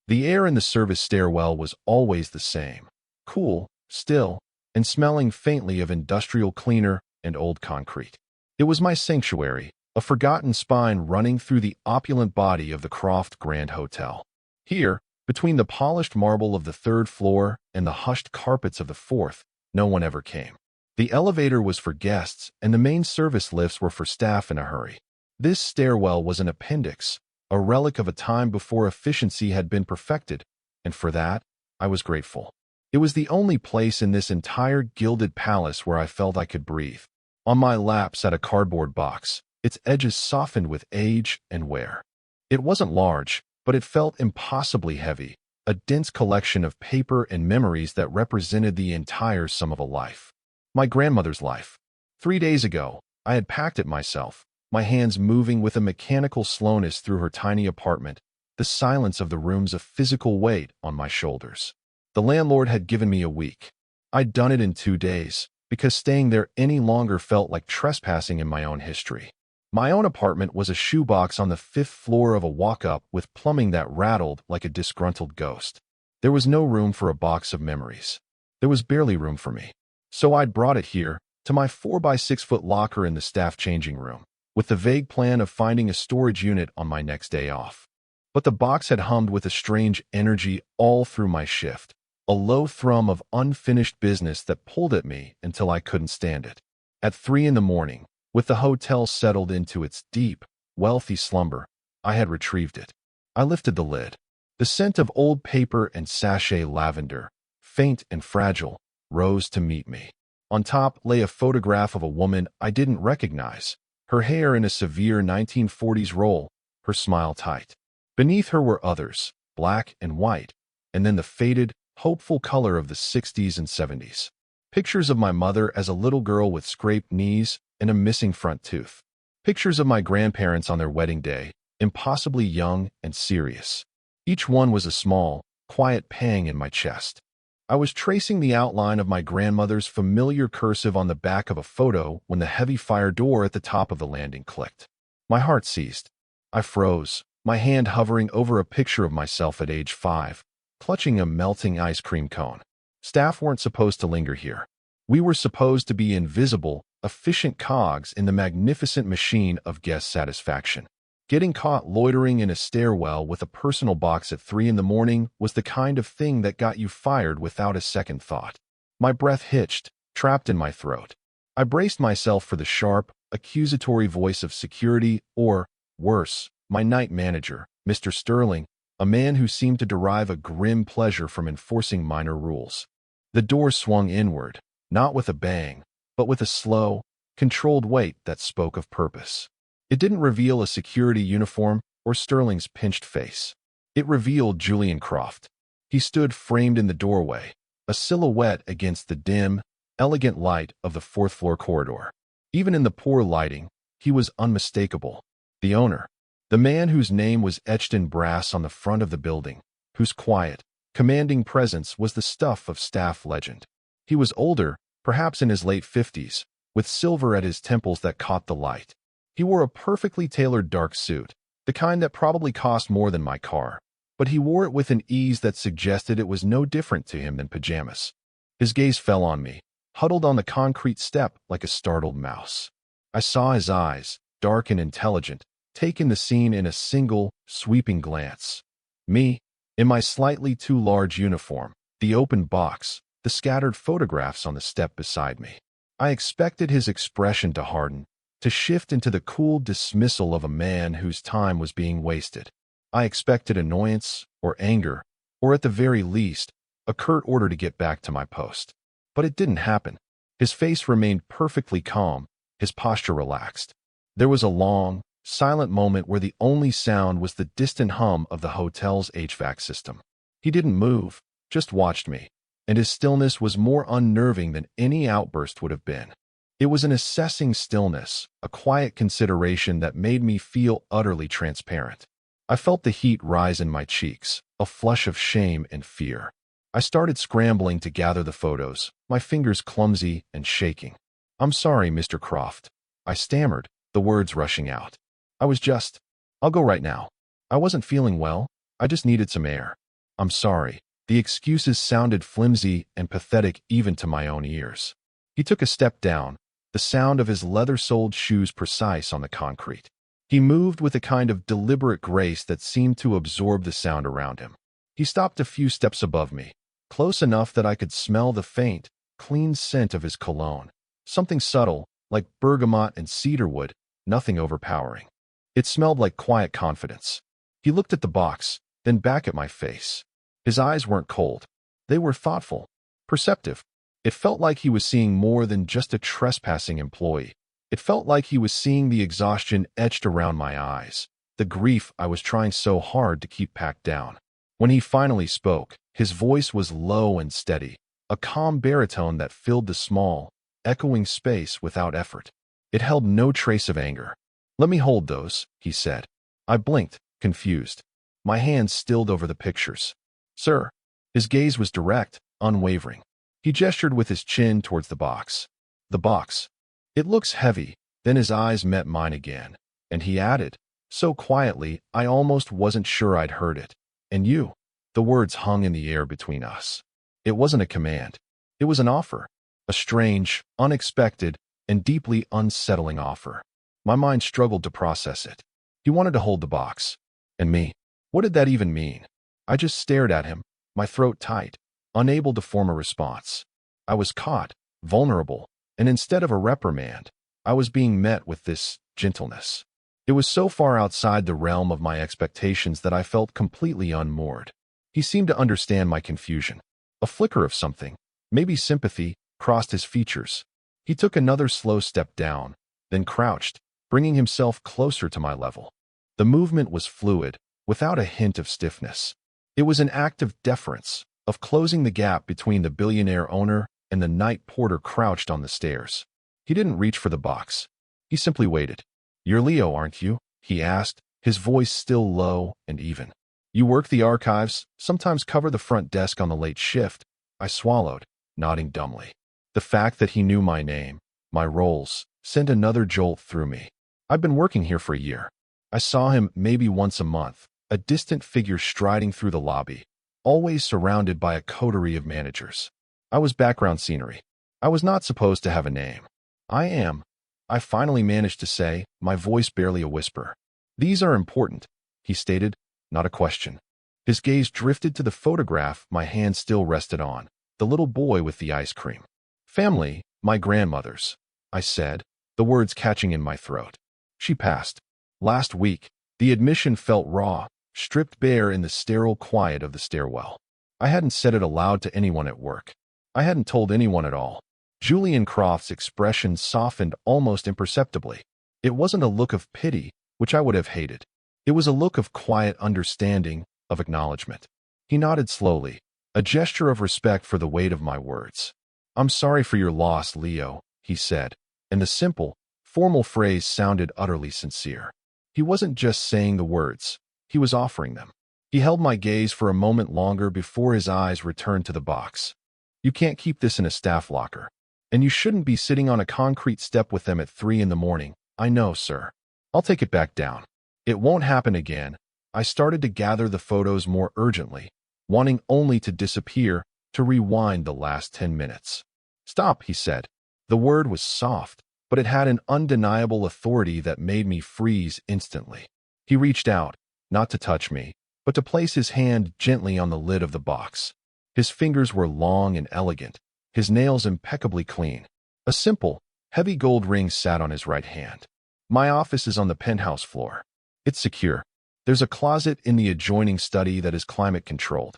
The air in the service stairwell was always the same, cool, still, and smelling faintly of industrial cleaner and old concrete. It was my sanctuary, a forgotten spine running through the opulent body of the Croft Grand Hotel. Here, between the polished marble of the third floor and the hushed carpets of the fourth, no one ever came. The elevator was for guests, and the main service lifts were for staff in a hurry. This stairwell was an appendix, a relic of a time before efficiency had been perfected, and for that, I was grateful. It was the only place in this entire gilded palace where I felt I could breathe. On my lap sat a cardboard box, its edges softened with age and wear. It wasn't large, but it felt impossibly heavy, a dense collection of paper and memories that represented the entire sum of a life. My grandmother's life. 3 days ago, I had packed it myself, my hands moving with a mechanical slowness through her tiny apartment, the silence of the rooms a physical weight on my shoulders. The landlord had given me a week. I'd done it in 2 days, because staying there any longer felt like trespassing in my own history. My own apartment was a shoebox on the 5th floor of a walk-up with plumbing that rattled like a disgruntled ghost. There was no room for a box of memories. There was barely room for me. So I'd brought it here, to my 4-by-6-foot locker in the staff changing room, with the vague plan of finding a storage unit on my next day off. But the box had hummed with a strange energy all through my shift, a low thrum of unfinished business that pulled at me until I couldn't stand it. At 3 in the morning, with the hotel settled into its deep, wealthy slumber, I had retrieved it. I lifted the lid. The scent of old paper and sachet lavender, faint and fragile, rose to meet me. On top lay a photograph of a woman I didn't recognize, her hair in a severe 1940s roll, her smile tight. Beneath her were others, black and white, and then the faded, hopeful color of the 60s and 70s. Pictures of my mother as a little girl with scraped knees and a missing front tooth. Pictures of my grandparents on their wedding day, impossibly young and serious. Each one was a small, quiet pang in my chest. I was tracing the outline of my grandmother's familiar cursive on the back of a photo when the heavy fire door at the top of the landing clicked. My heart seized. I froze, my hand hovering over a picture of myself at age 5, clutching a melting ice cream cone. Staff weren't supposed to linger here. We were supposed to be invisible, efficient cogs in the magnificent machine of guest satisfaction. Getting caught loitering in a stairwell with a personal box at 3 in the morning was the kind of thing that got you fired without a second thought. My breath hitched, trapped in my throat. I braced myself for the sharp, accusatory voice of security or, worse, my night manager, Mr. Sterling, a man who seemed to derive a grim pleasure from enforcing minor rules. The door swung inward, not with a bang, but with a slow, controlled weight that spoke of purpose. It didn't reveal a security uniform or Sterling's pinched face. It revealed Julian Croft. He stood framed in the doorway, a silhouette against the dim, elegant light of the 4th-floor corridor. Even in the poor lighting, he was unmistakable. The owner, the man whose name was etched in brass on the front of the building, whose quiet, commanding presence was the stuff of staff legend. He was older, perhaps in his late 50s, with silver at his temples that caught the light. He wore a perfectly tailored dark suit, the kind that probably cost more than my car, but he wore it with an ease that suggested it was no different to him than pajamas. His gaze fell on me, huddled on the concrete step like a startled mouse. I saw his eyes, dark and intelligent, take in the scene in a single, sweeping glance. Me, in my slightly too large uniform, the open box, the scattered photographs on the step beside me. I expected his expression to harden, to shift into the cool dismissal of a man whose time was being wasted. I expected annoyance or anger, or at the very least, a curt order to get back to my post. But it didn't happen. His face remained perfectly calm, his posture relaxed. There was a long, silent moment where the only sound was the distant hum of the hotel's HVAC system. He didn't move, just watched me, and his stillness was more unnerving than any outburst would have been. It was an assessing stillness, a quiet consideration that made me feel utterly transparent. I felt the heat rise in my cheeks, a flush of shame and fear. I started scrambling to gather the photos, my fingers clumsy and shaking. "I'm sorry, Mr. Croft," I stammered, the words rushing out. I'll go right now. I wasn't feeling well, I just needed some air." I'm sorry. The excuses sounded flimsy and pathetic even to my own ears. He took a step down, the sound of his leather-soled shoes precise on the concrete. He moved with a kind of deliberate grace that seemed to absorb the sound around him. He stopped a few steps above me, close enough that I could smell the faint, clean scent of his cologne. Something subtle, like bergamot and cedarwood, nothing overpowering. It smelled like quiet confidence. He looked at the box, then back at my face. His eyes weren't cold. They were thoughtful, perceptive. It felt like he was seeing more than just a trespassing employee. It felt like he was seeing the exhaustion etched around my eyes, the grief I was trying so hard to keep packed down. When he finally spoke, his voice was low and steady, a calm baritone that filled the small, echoing space without effort. It held no trace of anger. "Let me hold those," he said. I blinked, confused. My hands stilled over the pictures. "Sir." His gaze was direct, unwavering. He gestured with his chin towards the box. "The box. It looks heavy." Then his eyes met mine again, and he added, so quietly I almost wasn't sure I'd heard it. "And you." The words hung in the air between us. It wasn't a command. It was an offer. A strange, unexpected, and deeply unsettling offer. My mind struggled to process it. He wanted to hold the box. And me? What did that even mean? I just stared at him, my throat tight, unable to form a response. I was caught, vulnerable, and instead of a reprimand, I was being met with this gentleness. It was so far outside the realm of my expectations that I felt completely unmoored. He seemed to understand my confusion. A flicker of something, maybe sympathy, crossed his features. He took another slow step down, then crouched, bringing himself closer to my level. The movement was fluid, without a hint of stiffness. It was an act of deference, of closing the gap between the billionaire owner and the night porter crouched on the stairs. He didn't reach for the box. He simply waited. "You're Leo, aren't you?" he asked, his voice still low and even. "You work the archives, sometimes cover the front desk on the late shift." I swallowed, nodding dumbly. The fact that he knew my name, my roles, sent another jolt through me. I'd been working here for a year. I saw him maybe once a month, a distant figure striding through the lobby, always surrounded by a coterie of managers. I was background scenery. I was not supposed to have a name. "I am," I finally managed to say, my voice barely a whisper. "These are important," he stated, not a question. His gaze drifted to the photograph my hand still rested on, the little boy with the ice cream. "Family, my grandmother's," I said, the words catching in my throat. "She passed last week." The admission felt raw, stripped bare in the sterile quiet of the stairwell. I hadn't said it aloud to anyone at work. I hadn't told anyone at all. Julian Croft's expression softened almost imperceptibly. It wasn't a look of pity, which I would have hated. It was a look of quiet understanding, of acknowledgement. He nodded slowly, a gesture of respect for the weight of my words. "I'm sorry for your loss, Leo," he said, and the simple, formal phrase sounded utterly sincere. He wasn't just saying the words, he was offering them. He held my gaze for a moment longer before his eyes returned to the box. "You can't keep this in a staff locker. And you shouldn't be sitting on a concrete step with them at 3 in the morning. I know, sir. I'll take it back down. It won't happen again." I started to gather the photos more urgently, wanting only to disappear, to rewind the last 10 minutes. "Stop," he said. The word was soft, but it had an undeniable authority that made me freeze instantly. He reached out, not to touch me, but to place his hand gently on the lid of the box. His fingers were long and elegant, his nails impeccably clean. A simple, heavy gold ring sat on his right hand. "My office is on the penthouse floor. It's secure. There's a closet in the adjoining study that is climate-controlled.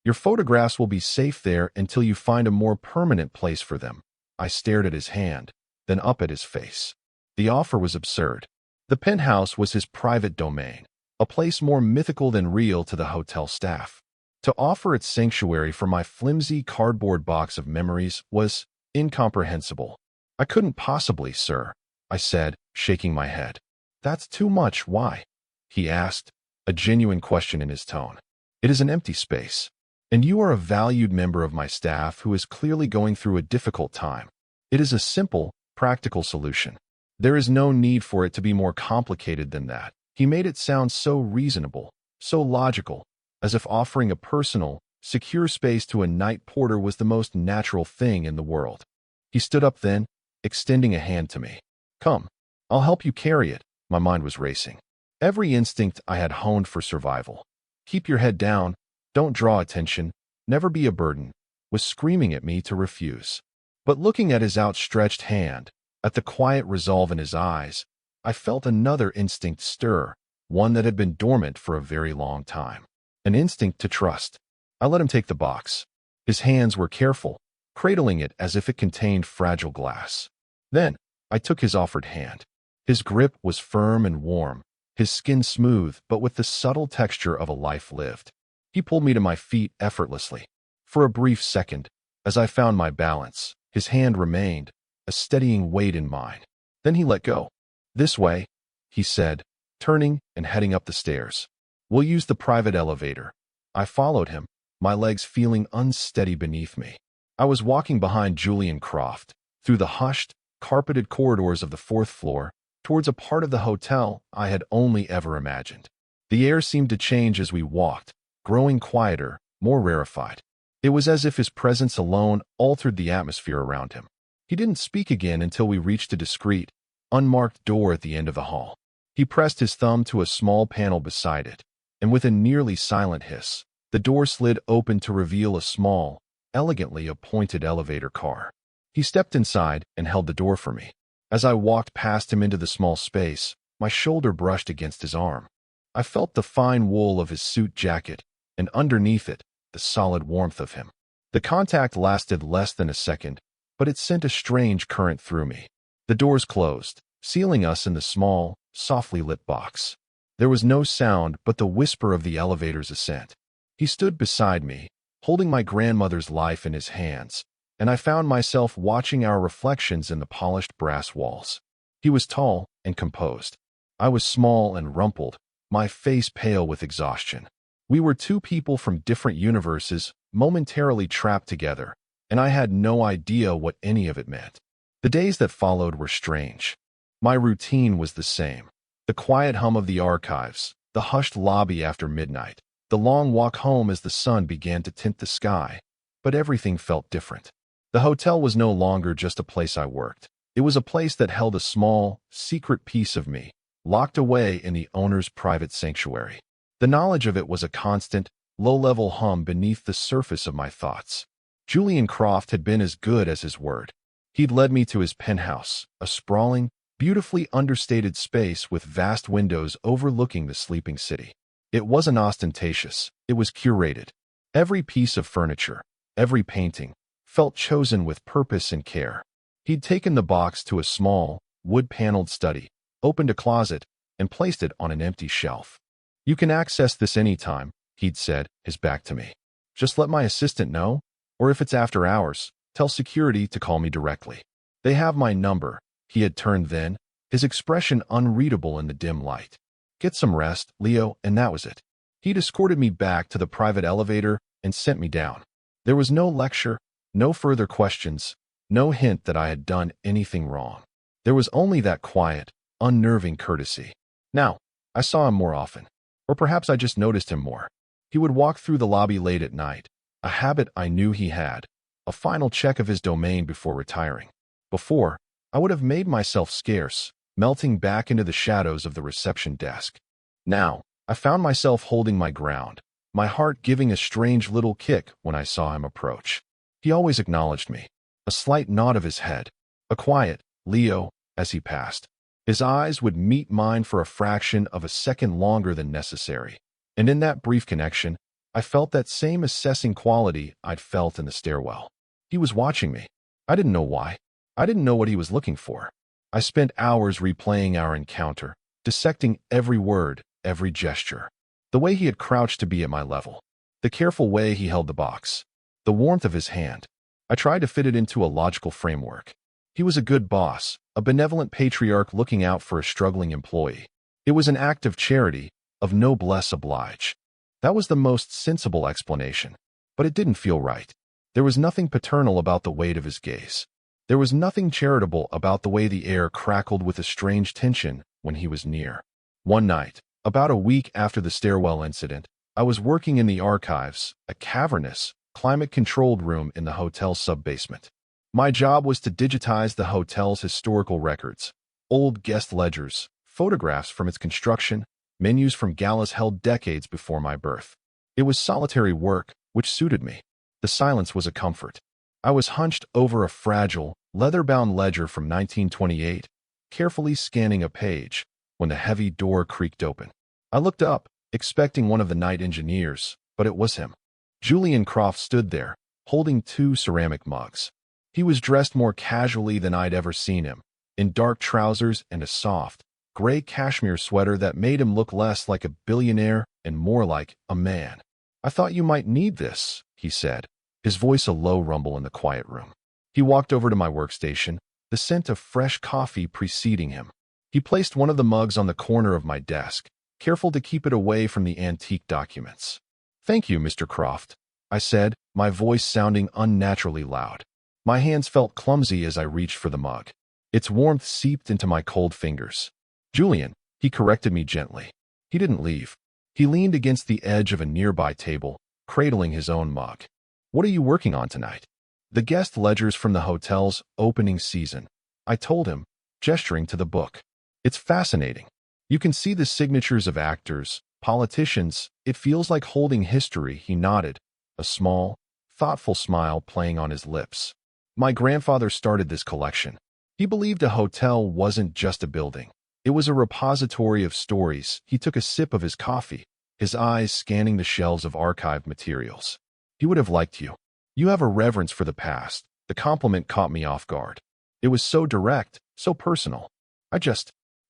Your photographs will be safe there until you find a more permanent place for them." I stared at his hand, then up at his face. The offer was absurd. The penthouse was his private domain, a place more mythical than real to the hotel staff. To offer its sanctuary for my flimsy cardboard box of memories was incomprehensible. "I couldn't possibly, sir," I said, shaking my head. "That's too much. Why?" he asked, a genuine question in his tone. "It is an empty space, and you are a valued member of my staff who is clearly going through a difficult time. It is a simple, practical solution. There is no need for it to be more complicated than that." He made it sound so reasonable, so logical. as if offering a personal, secure space to a night porter was the most natural thing in the world. He stood up then, extending a hand to me. "Come, I'll help you carry it." My mind was racing. Every instinct I had honed for survival. "Keep your head down, don't draw attention, never be a burden," was screaming at me to refuse. But looking at his outstretched hand, at the quiet resolve in his eyes, I felt another instinct stir, one that had been dormant for a very long time. An instinct to trust. I let him take the box. His hands were careful, cradling it as if it contained fragile glass. Then, I took his offered hand. His grip was firm and warm, his skin smooth but with the subtle texture of a life lived. He pulled me to my feet effortlessly. For a brief second, as I found my balance, his hand remained, a steadying weight in mine. Then he let go. "This way," he said, turning and heading up the stairs. "We'll use the private elevator." I followed him, my legs feeling unsteady beneath me. I was walking behind Julian Croft, through the hushed, carpeted corridors of the 4th floor, towards a part of the hotel I had only ever imagined. The air seemed to change as we walked, growing quieter, more rarefied. It was as if his presence alone altered the atmosphere around him. He didn't speak again until we reached a discreet, unmarked door at the end of the hall. He pressed his thumb to a small panel beside it, and with a nearly silent hiss, the door slid open to reveal a small, elegantly appointed elevator car. He stepped inside and held the door for me. As I walked past him into the small space, my shoulder brushed against his arm. I felt the fine wool of his suit jacket, and underneath it, the solid warmth of him. The contact lasted less than a second, but it sent a strange current through me. The doors closed, sealing us in the small, softly lit box. There was no sound but the whisper of the elevator's ascent. He stood beside me, holding my grandmother's life in his hands, and I found myself watching our reflections in the polished brass walls. He was tall and composed. I was small and rumpled, my face pale with exhaustion. We were two people from different universes, momentarily trapped together, and I had no idea what any of it meant. The days that followed were strange. My routine was the same. The quiet hum of the archives, the hushed lobby after midnight, the long walk home as the sun began to tint the sky, but everything felt different. The hotel was no longer just a place I worked. It was a place that held a small, secret piece of me, locked away in the owner's private sanctuary. The knowledge of it was a constant, low-level hum beneath the surface of my thoughts. Julian Croft had been as good as his word. He'd led me to his penthouse, a sprawling, beautifully understated space with vast windows overlooking the sleeping city. It wasn't ostentatious, it was curated. Every piece of furniture, every painting, felt chosen with purpose and care. He'd taken the box to a small, wood-paneled study, opened a closet, and placed it on an empty shelf. "You can access this anytime," he'd said, his back to me. "Just let my assistant know, or if it's after hours, tell security to call me directly. They have my number." He had turned then, his expression unreadable in the dim light. "Get some rest, Leo," and that was it. He'd escorted me back to the private elevator and sent me down. There was no lecture, no further questions, no hint that I had done anything wrong. There was only that quiet, unnerving courtesy. Now, I saw him more often. Or perhaps I just noticed him more. He would walk through the lobby late at night, a habit I knew he had, a final check of his domain before retiring. Before, I would have made myself scarce, melting back into the shadows of the reception desk. Now, I found myself holding my ground, my heart giving a strange little kick when I saw him approach. He always acknowledged me, a slight nod of his head, a quiet, "Leo," as he passed. His eyes would meet mine for a fraction of a second longer than necessary, and in that brief connection, I felt that same assessing quality I'd felt in the stairwell. He was watching me. I didn't know why. I didn't know what he was looking for. I spent hours replaying our encounter, dissecting every word, every gesture. The way he had crouched to be at my level. The careful way he held the box. The warmth of his hand. I tried to fit it into a logical framework. He was a good boss, a benevolent patriarch looking out for a struggling employee. It was an act of charity, of noblesse oblige. That was the most sensible explanation. But it didn't feel right. There was nothing paternal about the weight of his gaze. There was nothing charitable about the way the air crackled with a strange tension when he was near. One night, about a week after the stairwell incident, I was working in the archives, a cavernous, climate-controlled room in the hotel's sub-basement. My job was to digitize the hotel's historical records, old guest ledgers, photographs from its construction, menus from galas held decades before my birth. It was solitary work, which suited me. The silence was a comfort. I was hunched over a fragile, leather-bound ledger from 1928, carefully scanning a page, when the heavy door creaked open. I looked up, expecting one of the night engineers, but it was him. Julian Croft stood there, holding 2 ceramic mugs. He was dressed more casually than I'd ever seen him, in dark trousers and a soft, gray cashmere sweater that made him look less like a billionaire and more like a man. "I thought you might need this," he said, his voice a low rumble in the quiet room. He walked over to my workstation, the scent of fresh coffee preceding him. He placed one of the mugs on the corner of my desk, careful to keep it away from the antique documents. "Thank you, Mr. Croft," I said, my voice sounding unnaturally loud. My hands felt clumsy as I reached for the mug. Its warmth seeped into my cold fingers. "Julian," he corrected me gently. He didn't leave. He leaned against the edge of a nearby table, cradling his own mug. "What are you working on tonight?" "The guest ledgers from the hotel's opening season," I told him, gesturing to the book. "It's fascinating. You can see the signatures of actors, politicians. It feels like holding history," he nodded, a small, thoughtful smile playing on his lips. "My grandfather started this collection. He believed a hotel wasn't just a building. It was a repository of stories." He took a sip of his coffee, his eyes scanning the shelves of archived materials. "He would have liked you. You have a reverence for the past." The compliment caught me off guard. It was so direct, so personal.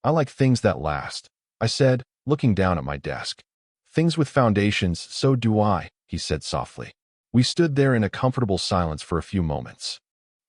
I like things that last," I said, looking down at my desk. "Things with foundations, so do I," he said softly. We stood there in a comfortable silence for a few moments.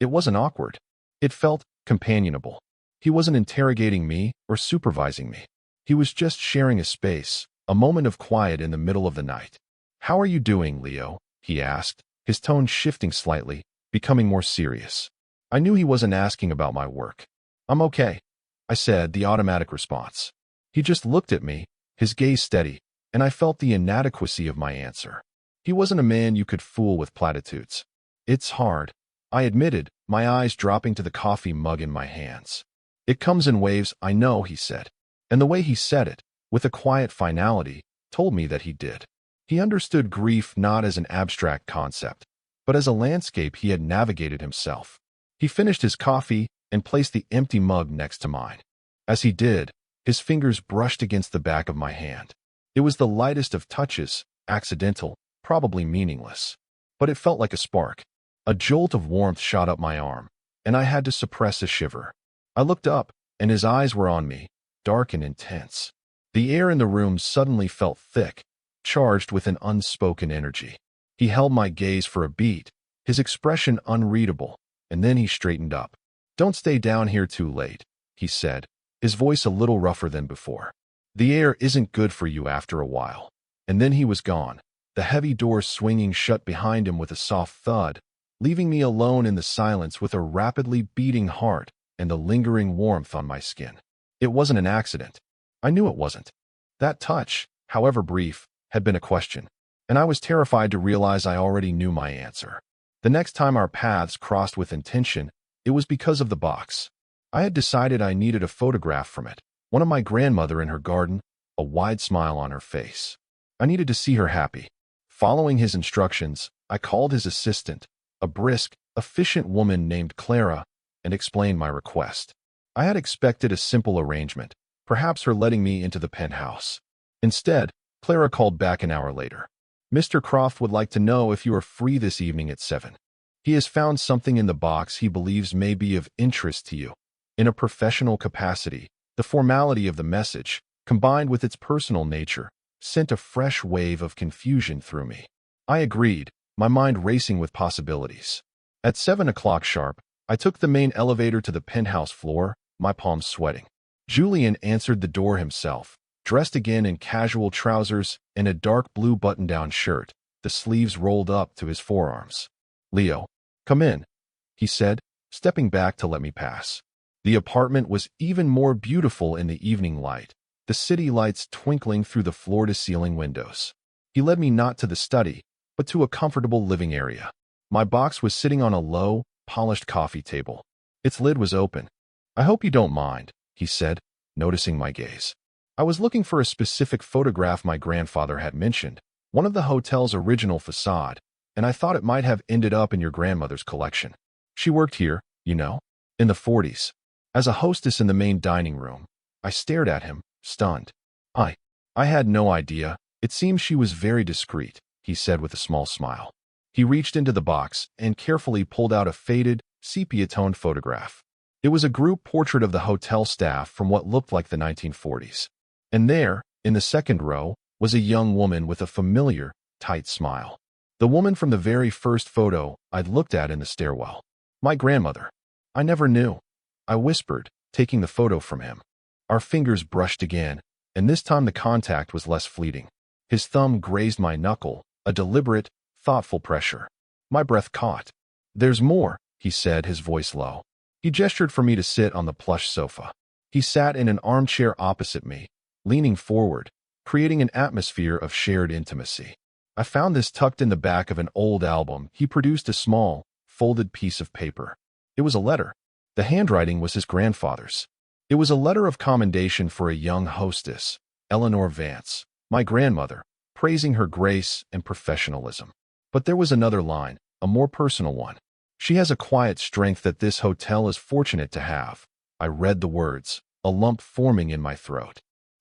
It wasn't awkward. It felt companionable. He wasn't interrogating me or supervising me. He was just sharing a space, a moment of quiet in the middle of the night. "How are you doing, Leo?" he asked, his tone shifting slightly, becoming more serious. I knew he wasn't asking about my work. "I'm okay," I said, the automatic response. He just looked at me, his gaze steady, and I felt the inadequacy of my answer. He wasn't a man you could fool with platitudes. "It's hard," I admitted, my eyes dropping to the coffee mug in my hands. "It comes in waves, I know," he said. And the way he said it, with a quiet finality, told me that he did. He understood grief not as an abstract concept, but as a landscape he had navigated himself. He finished his coffee and placed the empty mug next to mine. As he did, his fingers brushed against the back of my hand. It was the lightest of touches, accidental, probably meaningless. But it felt like a spark. A jolt of warmth shot up my arm, and I had to suppress a shiver. I looked up, and his eyes were on me, dark and intense. The air in the room suddenly felt thick, charged with an unspoken energy. He held my gaze for a beat, his expression unreadable, and then he straightened up. "Don't stay down here too late," he said, his voice a little rougher than before. "The air isn't good for you after a while." And then he was gone, the heavy door swinging shut behind him with a soft thud, leaving me alone in the silence with a rapidly beating heart and a lingering warmth on my skin. It wasn't an accident. I knew it wasn't. That touch, however brief, had been a question, and I was terrified to realize I already knew my answer. The next time our paths crossed with intention, it was because of the box. I had decided I needed a photograph from it, one of my grandmother in her garden, a wide smile on her face. I needed to see her happy. Following his instructions, I called his assistant, a brisk, efficient woman named Clara, and explained my request. I had expected a simple arrangement, perhaps her letting me into the penthouse. Instead, Clara called back an hour later. "Mr. Croft would like to know if you are free this evening at 7. He has found something in the box he believes may be of interest to you." In a professional capacity, the formality of the message, combined with its personal nature, sent a fresh wave of confusion through me. I agreed, my mind racing with possibilities. At 7 o'clock sharp, I took the main elevator to the penthouse floor, my palms sweating. Julian answered the door himself, dressed again in casual trousers and a dark blue button-down shirt, the sleeves rolled up to his forearms. "Leo, come in," he said, stepping back to let me pass. The apartment was even more beautiful in the evening light, the city lights twinkling through the floor-to-ceiling windows. He led me not to the study, but to a comfortable living area. My box was sitting on a low, polished coffee table. Its lid was open. "I hope you don't mind," he said, noticing my gaze. I was looking for a specific photograph my grandfather had mentioned, one of the hotel's original facade, and I thought it might have ended up in your grandmother's collection. She worked here, you know, in the 40s. As a hostess in the main dining room, I stared at him, stunned. I had no idea. It seems she was very discreet, he said with a small smile. He reached into the box and carefully pulled out a faded, sepia-toned photograph. It was a group portrait of the hotel staff from what looked like the 1940s. And there, in the second row, was a young woman with a familiar, tight smile. The woman from the very first photo I'd looked at in the stairwell. My grandmother. I never knew. I whispered, taking the photo from him. Our fingers brushed again, and this time the contact was less fleeting. His thumb grazed my knuckle, a deliberate, thoughtful pressure. My breath caught. "There's more," he said, his voice low. He gestured for me to sit on the plush sofa. He sat in an armchair opposite me, leaning forward, creating an atmosphere of shared intimacy. I found this tucked in the back of an old album. He produced a small, folded piece of paper. It was a letter. The handwriting was his grandfather's. It was a letter of commendation for a young hostess, Eleanor Vance, my grandmother, praising her grace and professionalism. But there was another line, a more personal one. "She has a quiet strength that this hotel is fortunate to have." I read the words, a lump forming in my throat.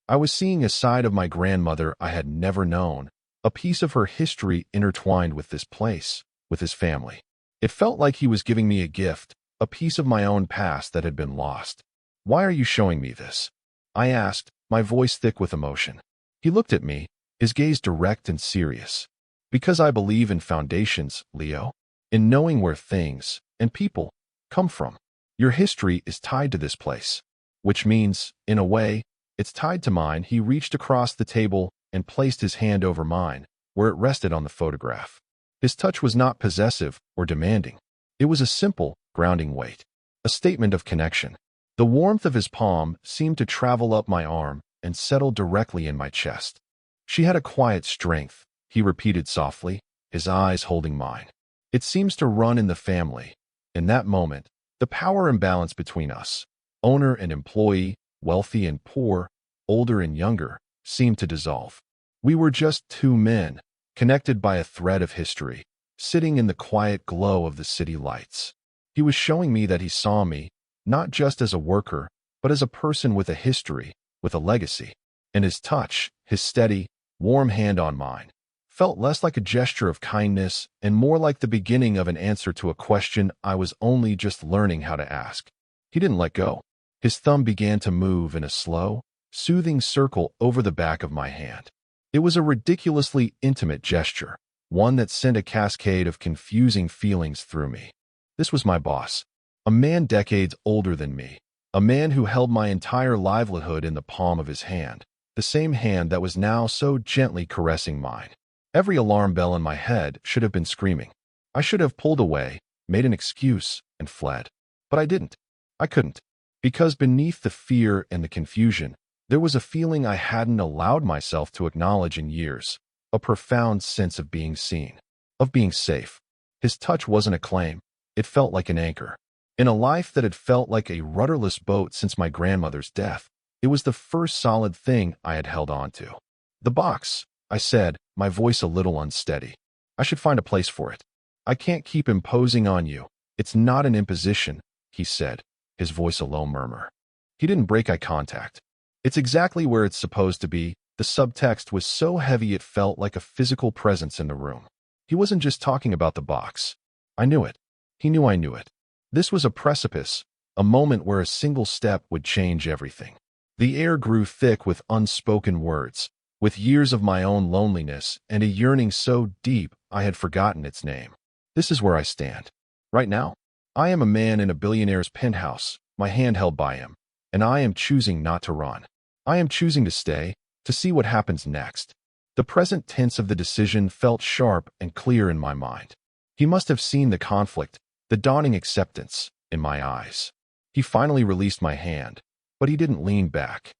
I was seeing a side of my grandmother I had never known, a piece of her history intertwined with this place, with his family. It felt like he was giving me a gift, a piece of my own past that had been lost. "Why are you showing me this?" I asked, my voice thick with emotion. He looked at me, his gaze direct and serious. "Because I believe in foundations, Leo. In knowing where things, and people, come from. Your history is tied to this place. Which means, in a way, it's tied to mine." He reached across the table and placed his hand over mine, where it rested on the photograph. His touch was not possessive or demanding. It was a simple, grounding weight. A statement of connection. The warmth of his palm seemed to travel up my arm and settle directly in my chest. "She had a quiet strength," he repeated softly, his eyes holding mine. "It seems to run in the family." In that moment, the power imbalance between us, owner and employee, wealthy and poor, older and younger, seemed to dissolve. We were just two men, connected by a thread of history, sitting in the quiet glow of the city lights. He was showing me that he saw me, not just as a worker, but as a person with a history, with a legacy. And his touch, his steady, warm hand on mine, felt less like a gesture of kindness and more like the beginning of an answer to a question I was only just learning how to ask. He didn't let go. His thumb began to move in a slow, soothing circle over the back of my hand. It was a ridiculously intimate gesture, one that sent a cascade of confusing feelings through me. This was my boss, a man decades older than me, a man who held my entire livelihood in the palm of his hand, the same hand that was now so gently caressing mine. Every alarm bell in my head should have been screaming. I should have pulled away, made an excuse, and fled. But I didn't. I couldn't. Because beneath the fear and the confusion, there was a feeling I hadn't allowed myself to acknowledge in years, a profound sense of being seen, of being safe. His touch wasn't a claim. It felt like an anchor. In a life that had felt like a rudderless boat since my grandmother's death, it was the first solid thing I had held on to. "The box," I said, my voice a little unsteady. "I should find a place for it. I can't keep imposing on you. It's not an imposition," he said, his voice a low murmur. He didn't break eye contact. "It's exactly where it's supposed to be." The subtext was so heavy it felt like a physical presence in the room. He wasn't just talking about the box. I knew it. He knew I knew it. This was a precipice, a moment where a single step would change everything. The air grew thick with unspoken words, with years of my own loneliness and a yearning so deep I had forgotten its name. This is where I stand. Right now, I am a man in a billionaire's penthouse, my hand held by him, and I am choosing not to run. I am choosing to stay, to see what happens next. The present tense of the decision felt sharp and clear in my mind. He must have seen the conflict, the dawning acceptance, in my eyes. He finally released my hand, but he didn't lean back.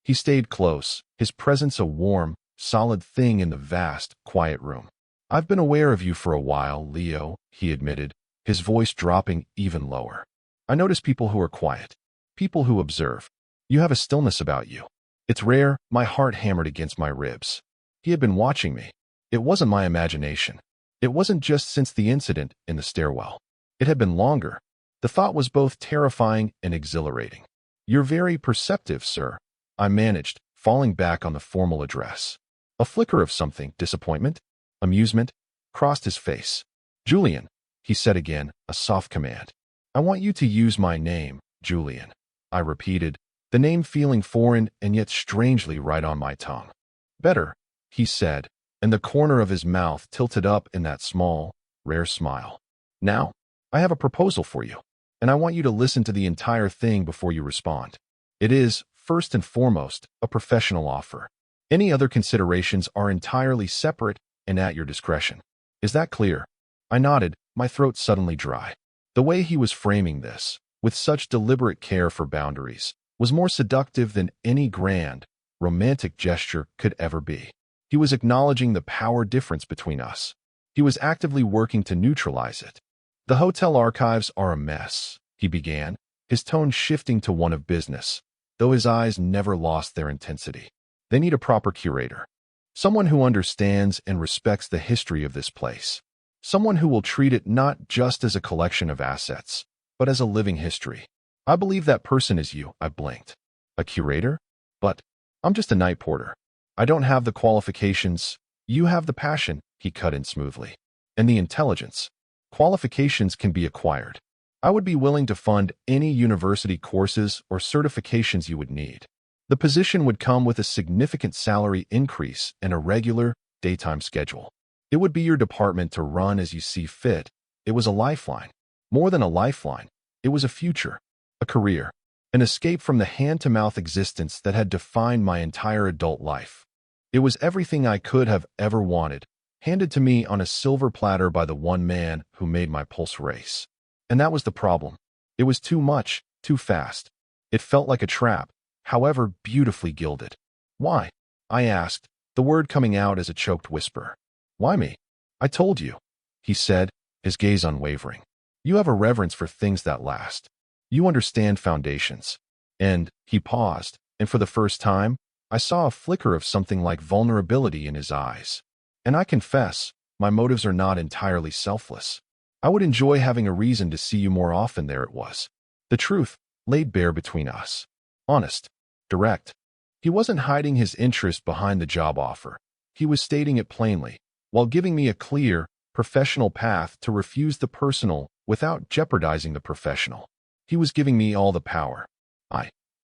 He stayed close, his presence a warm, solid thing in the vast, quiet room. "I've been aware of you for a while, Leo," he admitted, his voice dropping even lower. "I notice people who are quiet, people who observe. You have a stillness about you. It's rare." My heart hammered against my ribs. He had been watching me. It wasn't my imagination. It wasn't just since the incident in the stairwell. It had been longer. The thought was both terrifying and exhilarating. "You're very perceptive, sir," I managed, falling back on the formal address. A flicker of something, disappointment, amusement, crossed his face. "Julian," he said again, a soft command. "I want you to use my name, Julian," I repeated, the name feeling foreign and yet strangely right on my tongue. "Better," he said, and the corner of his mouth tilted up in that small, rare smile. "Now, I have a proposal for you, and I want you to listen to the entire thing before you respond. It is, first and foremost, a professional offer. Any other considerations are entirely separate and at your discretion. Is that clear?" I nodded, my throat suddenly dry. The way he was framing this, with such deliberate care for boundaries, was more seductive than any grand, romantic gesture could ever be. He was acknowledging the power difference between us. He was actively working to neutralize it. "The hotel archives are a mess," he began, his tone shifting to one of business, though his eyes never lost their intensity. "They need a proper curator. Someone who understands and respects the history of this place. Someone who will treat it not just as a collection of assets, but as a living history. I believe that person is you." I blinked. "A curator? But I'm just a night porter. I don't have the qualifications." "You have the passion," he cut in smoothly, "and the intelligence. Qualifications can be acquired. I would be willing to fund any university courses or certifications you would need. The position would come with a significant salary increase and a regular, daytime schedule. It would be your department to run as you see fit." It was a lifeline. More than a lifeline, it was a future, a career, an escape from the hand-to-mouth existence that had defined my entire adult life. It was everything I could have ever wanted, handed to me on a silver platter by the one man who made my pulse race. And that was the problem. It was too much, too fast. It felt like a trap, however beautifully gilded. "Why?" I asked, the word coming out as a choked whisper. "Why me?" "I told you," he said, his gaze unwavering. "You have a reverence for things that last. You understand foundations." And he paused, and for the first time, I saw a flicker of something like vulnerability in his eyes. "And I confess, my motives are not entirely selfless. I would enjoy having a reason to see you more often." There it was. The truth laid bare between us. Honest, direct. He wasn't hiding his interest behind the job offer. He was stating it plainly, while giving me a clear, professional path to refuse the personal without jeopardizing the professional. He was giving me all the power.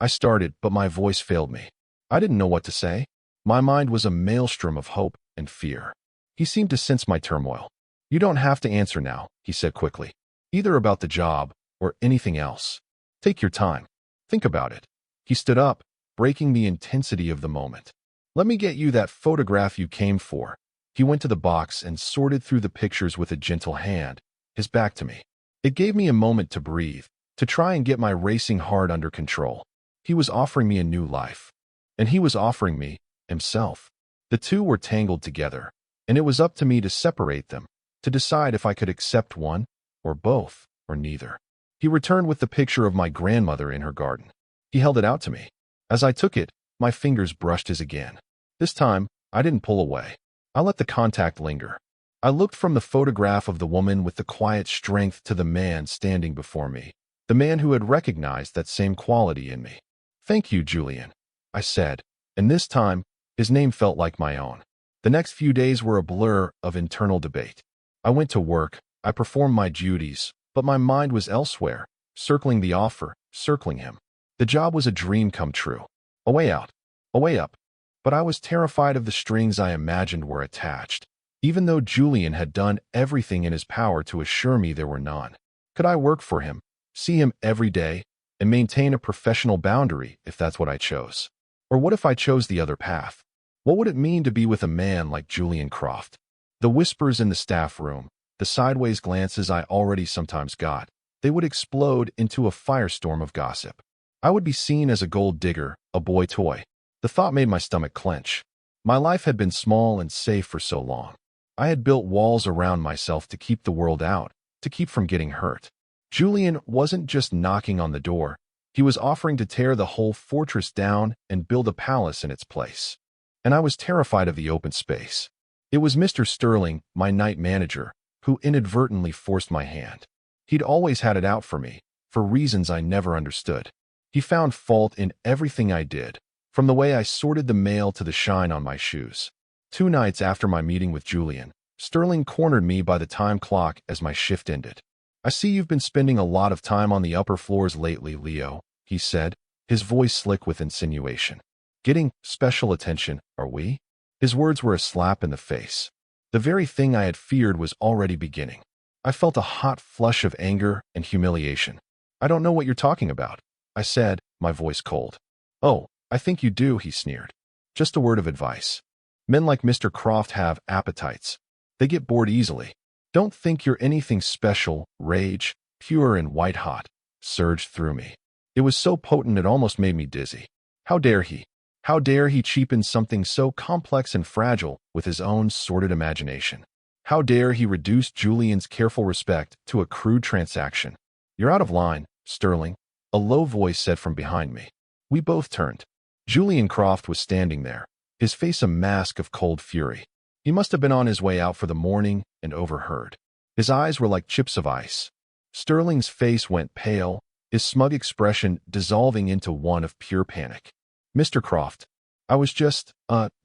I started, but my voice failed me. I didn't know what to say. My mind was a maelstrom of hope and fear. He seemed to sense my turmoil. "You don't have to answer now," he said quickly, "either about the job or anything else. Take your time. Think about it." He stood up, breaking the intensity of the moment. "Let me get you that photograph you came for." He went to the box and sorted through the pictures with a gentle hand, his back to me. It gave me a moment to breathe, to try and get my racing heart under control. He was offering me a new life. And he was offering me himself. The two were tangled together, and it was up to me to separate them, to decide if I could accept one, or both, or neither. He returned with the picture of my grandmother in her garden. He held it out to me. As I took it, my fingers brushed his again. This time, I didn't pull away. I let the contact linger. I looked from the photograph of the woman with the quiet strength to the man standing before me, the man who had recognized that same quality in me. "Thank you, Julian," I said, and this time, his name felt like my own. The next few days were a blur of internal debate. I went to work, I performed my duties, but my mind was elsewhere, circling the offer, circling him. The job was a dream come true. A way out, a way up. But I was terrified of the strings I imagined were attached, even though Julian had done everything in his power to assure me there were none. Could I work for him, see him every day, and maintain a professional boundary if that's what I chose? Or what if I chose the other path? What would it mean to be with a man like Julian Croft? The whispers in the staff room, the sideways glances I already sometimes got, they would explode into a firestorm of gossip. I would be seen as a gold digger, a boy toy. The thought made my stomach clench. My life had been small and safe for so long. I had built walls around myself to keep the world out, to keep from getting hurt. Julian wasn't just knocking on the door. He was offering to tear the whole fortress down and build a palace in its place. And I was terrified of the open space. It was Mr. Sterling, my night manager, who inadvertently forced my hand. He'd always had it out for me, for reasons I never understood. He found fault in everything I did, from the way I sorted the mail to the shine on my shoes. 2 nights after my meeting with Julian, Sterling cornered me by the time clock as my shift ended. "I see you've been spending a lot of time on the upper floors lately, Leo," he said, his voice slick with insinuation. "Getting special attention, are we?" His words were a slap in the face. The very thing I had feared was already beginning. I felt a hot flush of anger and humiliation. "I don't know what you're talking about," I said, my voice cold. "Oh, I think you do," he sneered. "Just a word of advice. Men like Mr. Croft have appetites. They get bored easily. Don't think you're anything special." Rage, pure and white-hot, surged through me. It was so potent it almost made me dizzy. How dare he? How dare he cheapen something so complex and fragile with his own sordid imagination? How dare he reduce Julian's careful respect to a crude transaction? "You're out of line, Sterling," a low voice said from behind me. We both turned. Julian Croft was standing there, his face a mask of cold fury. He must have been on his way out for the morning and overheard. His eyes were like chips of ice. Sterling's face went pale, his smug expression dissolving into one of pure panic. "Mr. Croft, I was just,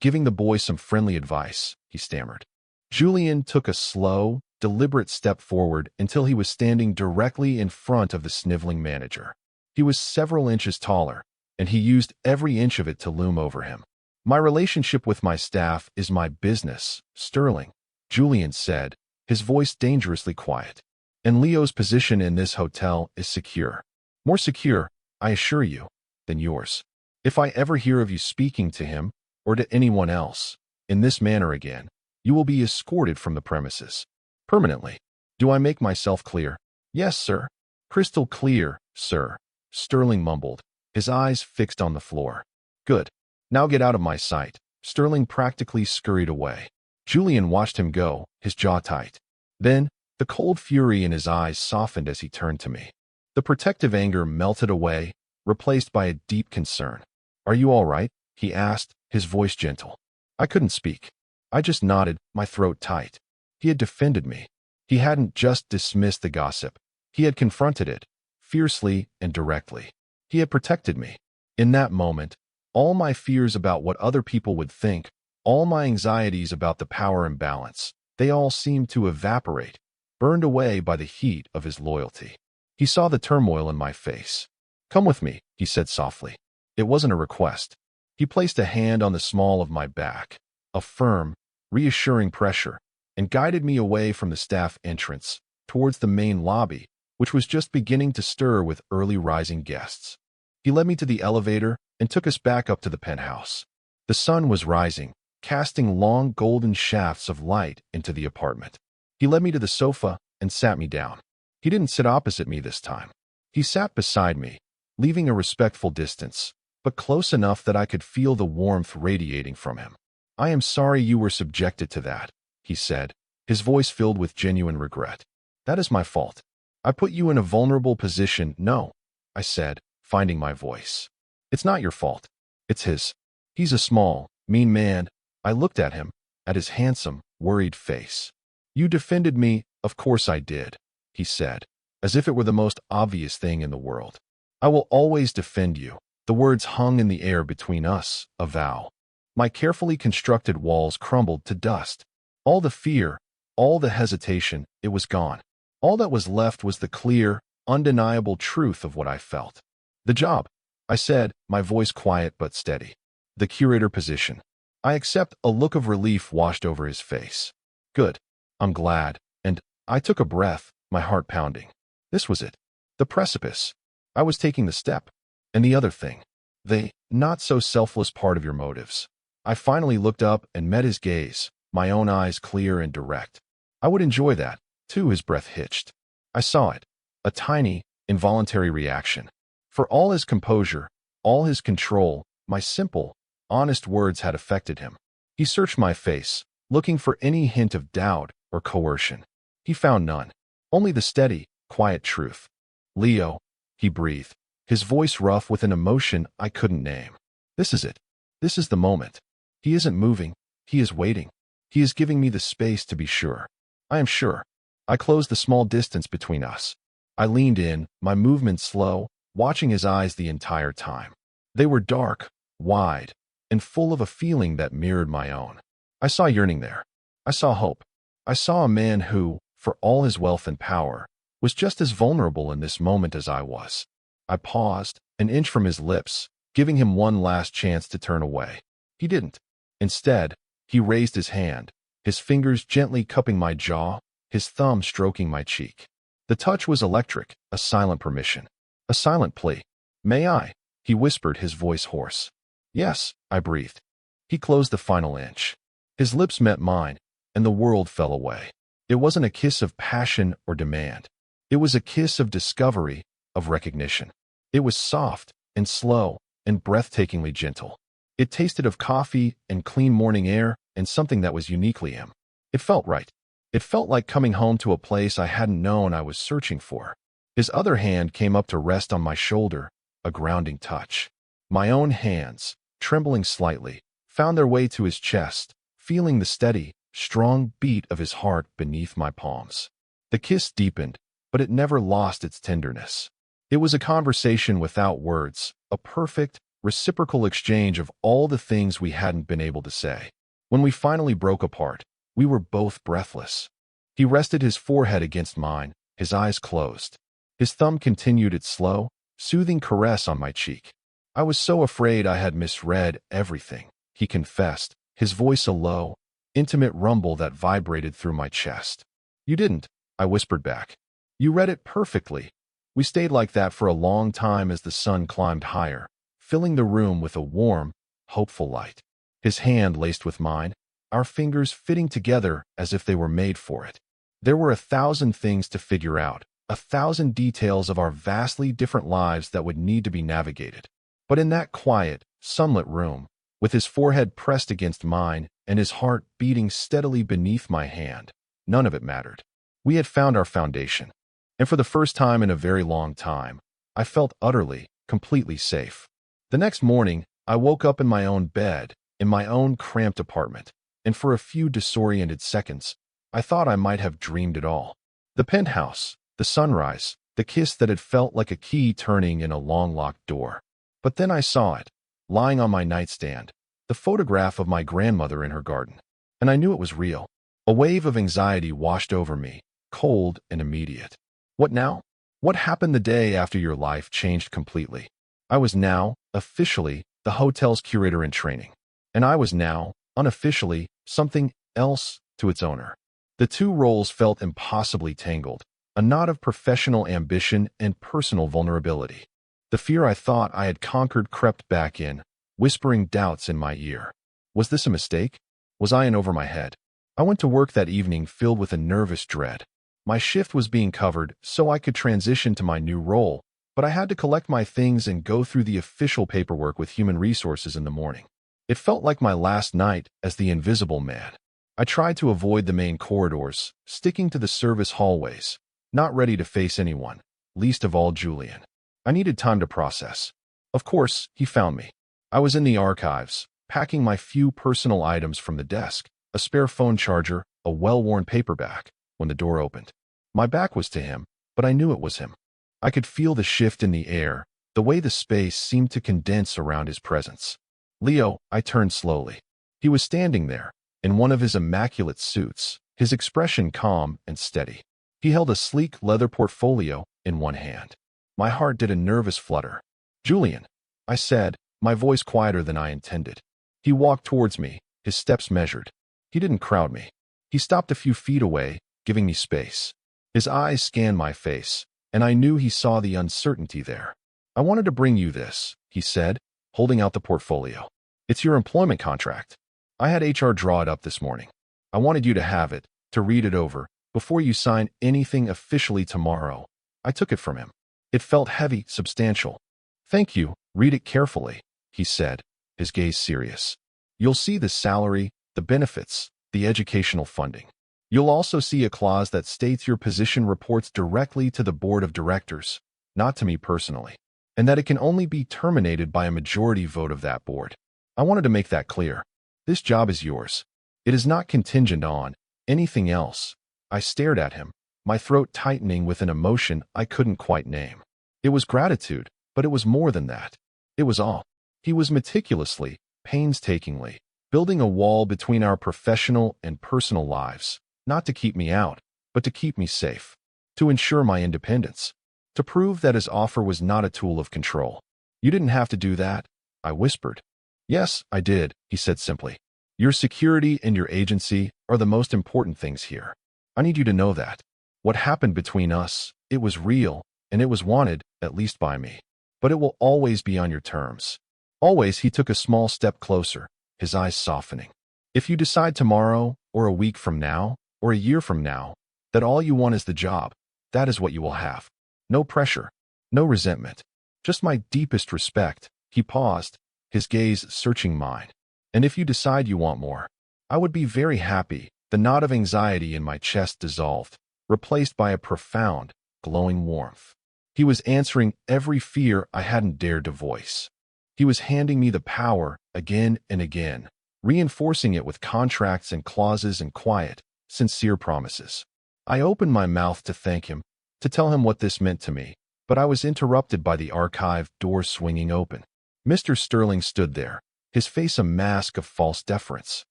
giving the boy some friendly advice," he stammered. Julian took a slow, deliberate step forward until he was standing directly in front of the sniveling manager. He was several inches taller, and he used every inch of it to loom over him. "My relationship with my staff is my business, Sterling," Julian said, his voice dangerously quiet. "And Leo's position in this hotel is secure. More secure, I assure you, than yours. If I ever hear of you speaking to him, or to anyone else, in this manner again, you will be escorted from the premises. Permanently. Do I make myself clear?" "Yes, sir." "Crystal clear, sir," Sterling mumbled, his eyes fixed on the floor. "Good. Now get out of my sight." Sterling practically scurried away. Julian watched him go, his jaw tight. Then, the cold fury in his eyes softened as he turned to me. The protective anger melted away, replaced by a deep concern. "Are you all right?" he asked, his voice gentle. I couldn't speak. I just nodded, my throat tight. He had defended me. He hadn't just dismissed the gossip. He had confronted it, fiercely and directly. He had protected me. In that moment, all my fears about what other people would think, all my anxieties about the power imbalance, they all seemed to evaporate, burned away by the heat of his loyalty. He saw the turmoil in my face. "Come with me," he said softly. It wasn't a request. He placed a hand on the small of my back, a firm, reassuring pressure, and guided me away from the staff entrance, towards the main lobby, which was just beginning to stir with early rising guests. He led me to the elevator and took us back up to the penthouse. The sun was rising, casting long golden shafts of light into the apartment. He led me to the sofa and sat me down. He didn't sit opposite me this time. He sat beside me, leaving a respectful distance, but close enough that I could feel the warmth radiating from him. "I am sorry you were subjected to that," he said, his voice filled with genuine regret. "That is my fault. I put you in a vulnerable position." "No," I said, finding my voice. "It's not your fault. It's his. He's a small, mean man." I looked at him, at his handsome, worried face. "You defended me." "Of course I did," he said, as if it were the most obvious thing in the world. "I will always defend you." The words hung in the air between us, a vow. My carefully constructed walls crumbled to dust. All the fear, all the hesitation, it was gone. All that was left was the clear, undeniable truth of what I felt. "The job," I said, my voice quiet but steady. "The curator position." I accept. A look of relief washed over his face. "Good. I'm glad." And I took a breath, my heart pounding. This was it. The precipice. I was taking the step. And the other thing. The not-so-selfless part of your motives. I finally looked up and met his gaze, my own eyes clear and direct. "I would enjoy that, too." His breath hitched. I saw it. A tiny, involuntary reaction. For all his composure, all his control, my simple, honest words had affected him. He searched my face, looking for any hint of doubt or coercion. He found none. Only the steady, quiet truth. "Leo," he breathed, his voice rough with an emotion I couldn't name. "This is it. This is the moment. He isn't moving. He is waiting. He is giving me the space to be sure. I am sure." I closed the small distance between us. I leaned in, my movements slow, watching his eyes the entire time. They were dark, wide, and full of a feeling that mirrored my own. I saw yearning there. I saw hope. I saw a man who, for all his wealth and power, was just as vulnerable in this moment as I was. I paused, an inch from his lips, giving him one last chance to turn away. He didn't. Instead, he raised his hand, his fingers gently cupping my jaw, his thumb stroking my cheek. The touch was electric, a silent permission, a silent plea. "May I?" he whispered, his voice hoarse. "Yes," I breathed. He closed the final inch. His lips met mine, and the world fell away. It wasn't a kiss of passion or demand. It was a kiss of discovery, of recognition. It was soft and slow and breathtakingly gentle. It tasted of coffee and clean morning air and something that was uniquely him. It felt right. It felt like coming home to a place I hadn't known I was searching for. His other hand came up to rest on my shoulder, a grounding touch. My own hands, trembling slightly, found their way to his chest, feeling the steady, strong beat of his heart beneath my palms. The kiss deepened, but it never lost its tenderness. It was a conversation without words, a perfect, reciprocal exchange of all the things we hadn't been able to say. When we finally broke apart, we were both breathless. He rested his forehead against mine, his eyes closed. His thumb continued its slow, soothing caress on my cheek. "I was so afraid I had misread everything," he confessed, his voice a low, intimate rumble that vibrated through my chest. "You didn't," I whispered back. "You read it perfectly." We stayed like that for a long time as the sun climbed higher, filling the room with a warm, hopeful light. His hand laced with mine, our fingers fitting together as if they were made for it. There were 1,000 things to figure out, 1,000 details of our vastly different lives that would need to be navigated. But in that quiet, sunlit room, with his forehead pressed against mine and his heart beating steadily beneath my hand, none of it mattered. We had found our foundation. And for the first time in a very long time, I felt utterly, completely safe. The next morning, I woke up in my own bed, in my own cramped apartment, and for a few disoriented seconds, I thought I might have dreamed it all. The penthouse, the sunrise, the kiss that had felt like a key turning in a long-locked door. But then I saw it, lying on my nightstand, the photograph of my grandmother in her garden. And I knew it was real. A wave of anxiety washed over me, cold and immediate. What now? What happened the day after your life changed completely? I was now, officially, the hotel's curator in training. And I was now, unofficially, something else to its owner. The two roles felt impossibly tangled, a knot of professional ambition and personal vulnerability. The fear I thought I had conquered crept back in, whispering doubts in my ear. Was this a mistake? Was I in over my head? I went to work that evening filled with a nervous dread. My shift was being covered so I could transition to my new role, but I had to collect my things and go through the official paperwork with human resources in the morning. It felt like my last night as the invisible man. I tried to avoid the main corridors, sticking to the service hallways, not ready to face anyone, least of all Julian. I needed time to process. Of course, he found me. I was in the archives, packing my few personal items from the desk, a spare phone charger, a well-worn paperback, when the door opened. My back was to him, but I knew it was him. I could feel the shift in the air, the way the space seemed to condense around his presence. "Leo," I turned slowly. He was standing there, in one of his immaculate suits, his expression calm and steady. He held a sleek leather portfolio in one hand. My heart did a nervous flutter. "Julian," I said, my voice quieter than I intended. He walked towards me, his steps measured. He didn't crowd me. He stopped a few feet away, giving me space. His eyes scanned my face, and I knew he saw the uncertainty there. "I wanted to bring you this," he said, holding out the portfolio. "It's your employment contract. I had HR draw it up this morning. I wanted you to have it, to read it over, before you sign anything officially tomorrow." I took it from him. It felt heavy, substantial. "Thank you, read it carefully," he said, his gaze serious. "You'll see the salary, the benefits, the educational funding. You'll also see a clause that states your position reports directly to the board of directors, not to me personally, and that it can only be terminated by a majority vote of that board. I wanted to make that clear. This job is yours. It is not contingent on anything else. I stared at him, my throat tightening with an emotion I couldn't quite name. It was gratitude, but it was more than that. It was awe. He was meticulously, painstakingly, building a wall between our professional and personal lives, not to keep me out, but to keep me safe, to ensure my independence, to prove that his offer was not a tool of control. You didn't have to do that, I whispered. Yes, I did, he said simply. Your security and your agency are the most important things here. I need you to know that. What happened between us, it was real, and it was wanted, at least by me. But it will always be on your terms. Always. He took a small step closer, his eyes softening. If you decide tomorrow, or a week from now, or a year from now, that all you want is the job, that is what you will have. No pressure, no resentment, just my deepest respect. He paused, his gaze searching mine. And if you decide you want more, I would be very happy. The knot of anxiety in my chest dissolved, replaced by a profound, glowing warmth. He was answering every fear I hadn't dared to voice. He was handing me the power again and again, reinforcing it with contracts and clauses and quiet, sincere promises. I opened my mouth to thank him, to tell him what this meant to me, but I was interrupted by the archive door swinging open. Mr. Sterling stood there, his face a mask of false deference.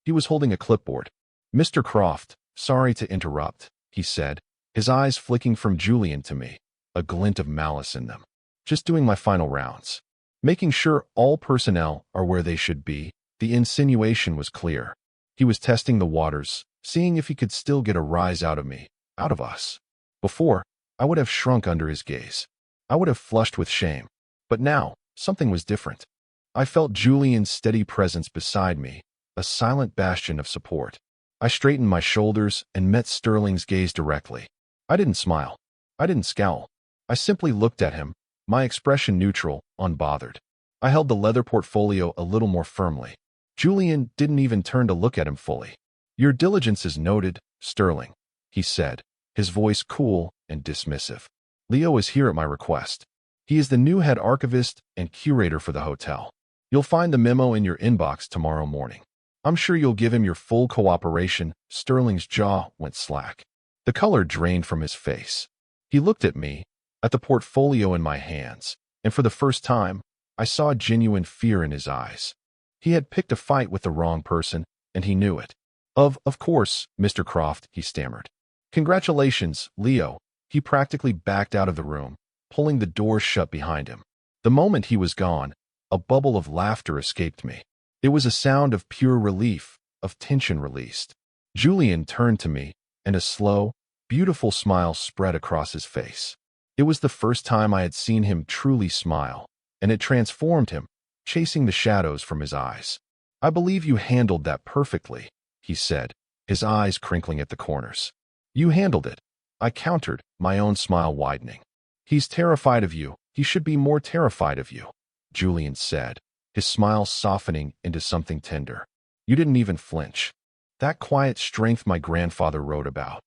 He was holding a clipboard. Mr. Croft, sorry to interrupt, he said, his eyes flicking from Julian to me, a glint of malice in them. Just doing my final rounds. Making sure all personnel are where they should be. The insinuation was clear. He was testing the waters, seeing if he could still get a rise out of me, out of us. Before, I would have shrunk under his gaze. I would have flushed with shame. But now, something was different. I felt Julian's steady presence beside me, a silent bastion of support. I straightened my shoulders and met Sterling's gaze directly. I didn't smile. I didn't scowl. I simply looked at him, my expression neutral, unbothered. I held the leather portfolio a little more firmly. Julian didn't even turn to look at him fully. Your diligence is noted, Sterling, he said, his voice cool and dismissive. Leo is here at my request. He is the new head archivist and curator for the hotel. You'll find the memo in your inbox tomorrow morning. I'm sure you'll give him your full cooperation. Sterling's jaw went slack. The color drained from his face. He looked at me, at the portfolio in my hands, and for the first time, I saw genuine fear in his eyes. He had picked a fight with the wrong person, and he knew it. Of course, Mr. Croft, he stammered. Congratulations, Leo. He practically backed out of the room, pulling the door shut behind him. The moment he was gone, a bubble of laughter escaped me. It was a sound of pure relief, of tension released. Julian turned to me, and a slow, beautiful smile spread across his face. It was the first time I had seen him truly smile, and it transformed him, chasing the shadows from his eyes. I believe you handled that perfectly, he said, his eyes crinkling at the corners. You handled it, I countered, my own smile widening. He's terrified of you. He should be more terrified of you, Julian said, his smile softening into something tender. You didn't even flinch. That quiet strength my grandfather wrote about.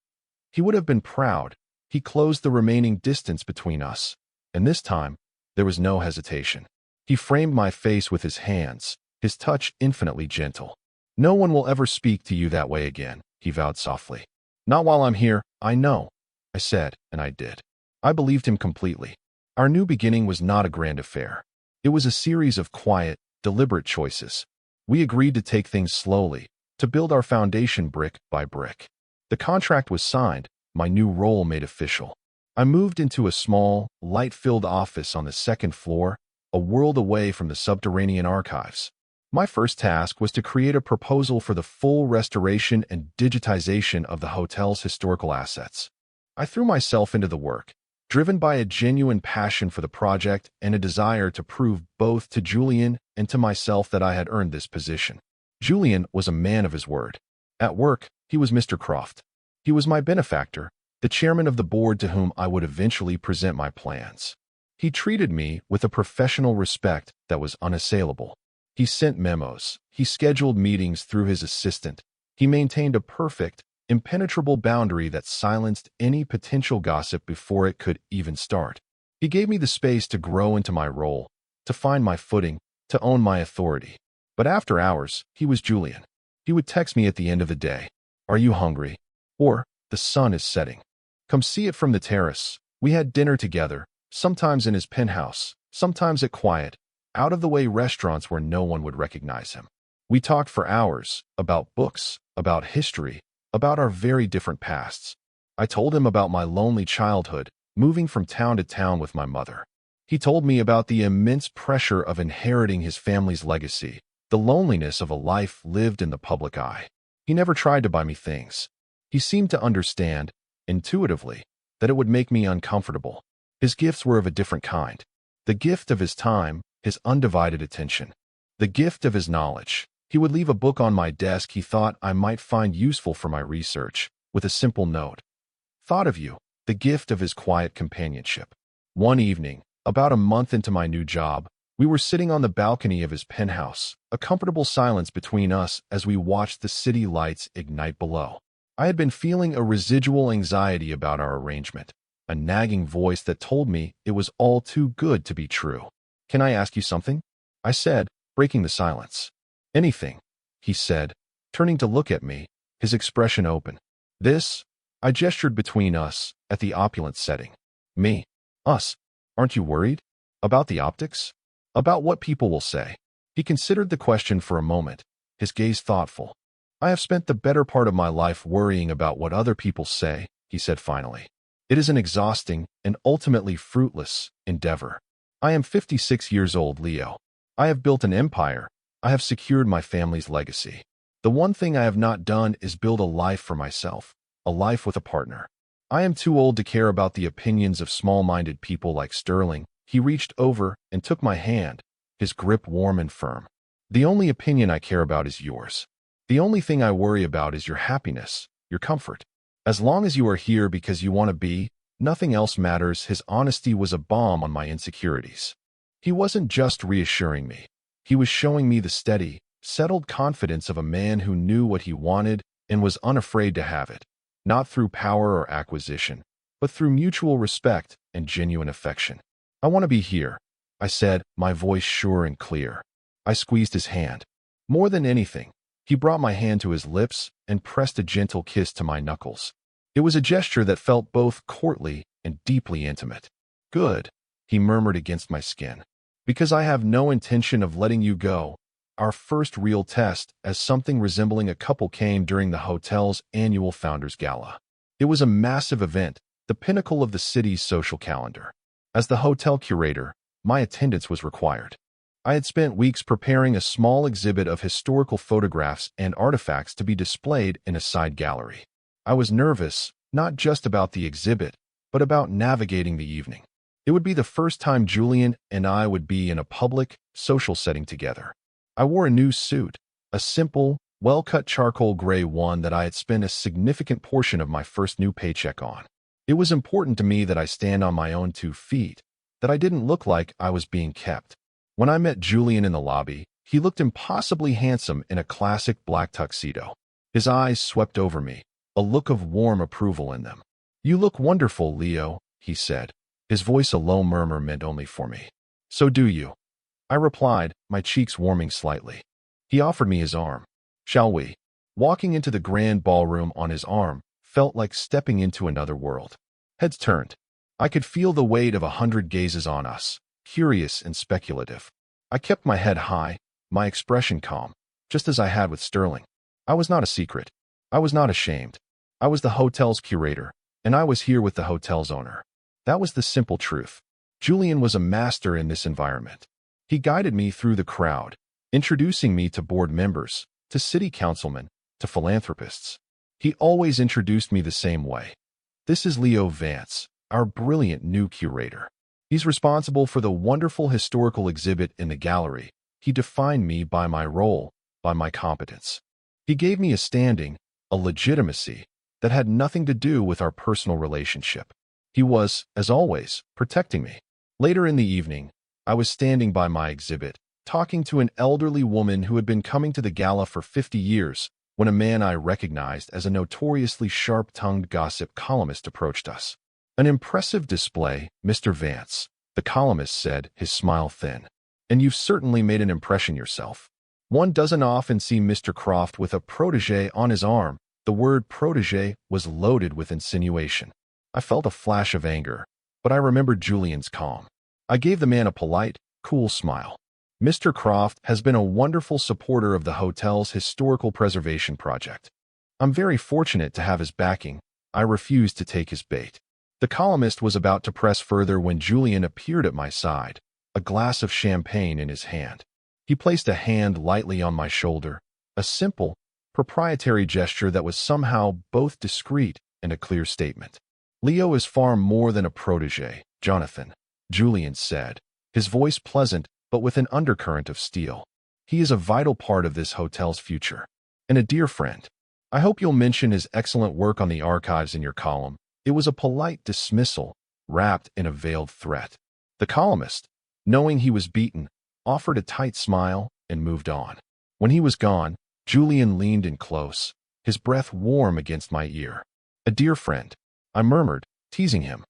He would have been proud. He closed the remaining distance between us, and this time, there was no hesitation. He framed my face with his hands, his touch infinitely gentle. No one will ever speak to you that way again, he vowed softly. Not while I'm here, I know, I said, and I did. I believed him completely. Our new beginning was not a grand affair. It was a series of quiet, deliberate choices. We agreed to take things slowly, to build our foundation brick by brick. The contract was signed, my new role made official. I moved into a small, light-filled office on the second floor, a world away from the subterranean archives. My first task was to create a proposal for the full restoration and digitization of the hotel's historical assets. I threw myself into the work, driven by a genuine passion for the project and a desire to prove both to Julian and to myself that I had earned this position. Julian was a man of his word. At work, he was Mr. Croft. He was my benefactor, the chairman of the board to whom I would eventually present my plans. He treated me with a professional respect that was unassailable. He sent memos. He scheduled meetings through his assistant. He maintained a perfect, impenetrable boundary that silenced any potential gossip before it could even start. He gave me the space to grow into my role, to find my footing, to own my authority. But after hours, he was Julian. He would text me at the end of the day. "Are you hungry?" Or, "The sun is setting. Come see it from the terrace." We had dinner together, sometimes in his penthouse, sometimes at quiet, out-of-the-way restaurants where no one would recognize him. We talked for hours, about books, about history, about our very different pasts. I told him about my lonely childhood, moving from town to town with my mother. He told me about the immense pressure of inheriting his family's legacy, the loneliness of a life lived in the public eye. He never tried to buy me things. He seemed to understand, intuitively, that it would make me uncomfortable. His gifts were of a different kind. The gift of his time, his undivided attention. The gift of his knowledge. He would leave a book on my desk he thought I might find useful for my research, with a simple note. "Thought of you." The gift of his quiet companionship. One evening, about a month into my new job, we were sitting on the balcony of his penthouse, a comfortable silence between us as we watched the city lights ignite below. I had been feeling a residual anxiety about our arrangement, a nagging voice that told me it was all too good to be true. "Can I ask you something?" I said, breaking the silence. "Anything," he said, turning to look at me, his expression open. "This?" I gestured between us, at the opulent setting. "Me? Us? Aren't you worried? About the optics? About what people will say?" He considered the question for a moment, his gaze thoughtful. "I have spent the better part of my life worrying about what other people say," he said finally. "It is an exhausting and ultimately fruitless endeavor. I am 56 years old, Leo. I have built an empire. I have secured my family's legacy. The one thing I have not done is build a life for myself, a life with a partner. I am too old to care about the opinions of small-minded people like Sterling." He reached over and took my hand, his grip warm and firm. "The only opinion I care about is yours. The only thing I worry about is your happiness, your comfort. As long as you are here because you want to be, nothing else matters." His honesty was a balm on my insecurities. He wasn't just reassuring me. He was showing me the steady, settled confidence of a man who knew what he wanted and was unafraid to have it, not through power or acquisition, but through mutual respect and genuine affection. "I want to be here," I said, my voice sure and clear. I squeezed his hand. More than anything, he brought my hand to his lips and pressed a gentle kiss to my knuckles. It was a gesture that felt both courtly and deeply intimate. "Good," he murmured against my skin. "Because I have no intention of letting you go." Our first real test as something resembling a couple came during the hotel's annual Founders Gala. It was a massive event, the pinnacle of the city's social calendar. As the hotel curator, my attendance was required. I had spent weeks preparing a small exhibit of historical photographs and artifacts to be displayed in a side gallery. I was nervous, not just about the exhibit, but about navigating the evening. It would be the first time Julian and I would be in a public, social setting together. I wore a new suit, a simple, well-cut charcoal gray one that I had spent a significant portion of my first new paycheck on. It was important to me that I stand on my own 2 feet, that I didn't look like I was being kept. When I met Julian in the lobby, he looked impossibly handsome in a classic black tuxedo. His eyes swept over me, a look of warm approval in them. "You look wonderful, Leo," he said. His voice a low murmur meant only for me. "So do you," I replied, my cheeks warming slightly. He offered me his arm. "Shall we?" Walking into the grand ballroom on his arm felt like stepping into another world. Heads turned. I could feel the weight of 100 gazes on us, curious and speculative. I kept my head high, my expression calm, just as I had with Sterling. I was not a secret. I was not ashamed. I was the hotel's curator, and I was here with the hotel's owner. That was the simple truth. Julian was a master in this environment. He guided me through the crowd, introducing me to board members, to city councilmen, to philanthropists. He always introduced me the same way. "This is Leo Vance, our brilliant new curator. He's responsible for the wonderful historical exhibit in the gallery. He defined me by my role, by my competence." He gave me a standing, a legitimacy, that had nothing to do with our personal relationship. He was, as always, protecting me. Later in the evening, I was standing by my exhibit, talking to an elderly woman who had been coming to the gala for 50 years, when a man I recognized as a notoriously sharp-tongued gossip columnist approached us. "An impressive display, Mr. Vance," the columnist said, his smile thin. "And you've certainly made an impression yourself. One doesn't often see Mr. Croft with a protégé on his arm." The word protégé was loaded with insinuation. I felt a flash of anger, but I remembered Julian's calm. I gave the man a polite, cool smile. "Mr. Croft has been a wonderful supporter of the hotel's historical preservation project. I'm very fortunate to have his backing." I refused to take his bait. The columnist was about to press further when Julian appeared at my side, a glass of champagne in his hand. He placed a hand lightly on my shoulder, a simple, proprietary gesture that was somehow both discreet and a clear statement. "Leo is far more than a protégé, Jonathan," Julian said, his voice pleasant but with an undercurrent of steel. "He is a vital part of this hotel's future, and a dear friend. I hope you'll mention his excellent work on the archives in your column." It was a polite dismissal, wrapped in a veiled threat. The columnist, knowing he was beaten, offered a tight smile and moved on. When he was gone, Julian leaned in close, his breath warm against my ear. "A dear friend," I murmured, teasing him.